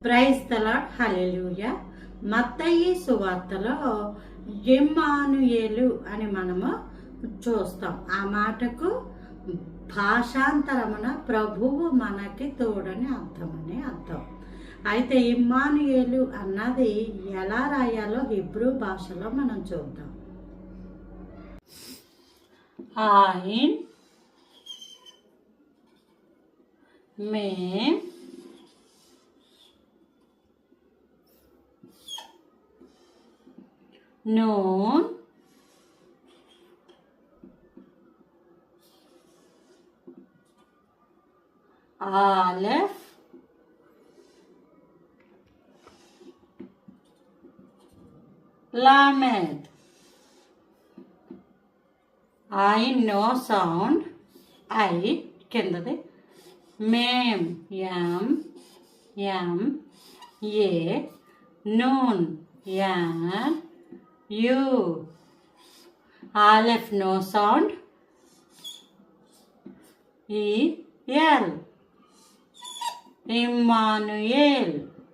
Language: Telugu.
ప్రైజ్ ద లార్డ్, హల్లెలూయా. మత్తయి సువార్తలో ఇమ్మానుయేలు అని మనము చూస్తాం. ఆ మాటకు భాషాంతరమున ప్రభువు మనకి తోడని అర్థం. అయితే ఇమ్మానుయేలు అన్నది ఎలా రాయాలో హిబ్రూ భాషలో మనం చూద్దాం. ఆయిన్ మేం నూన్ ఆలెఫ్ లామెడ్. ఐ నో సౌండ్ ఐ కిందది. మేం ఎం ఏ నూన్ యాన్ యూ. ఆలెఫ్ no sound E L. Immanuel.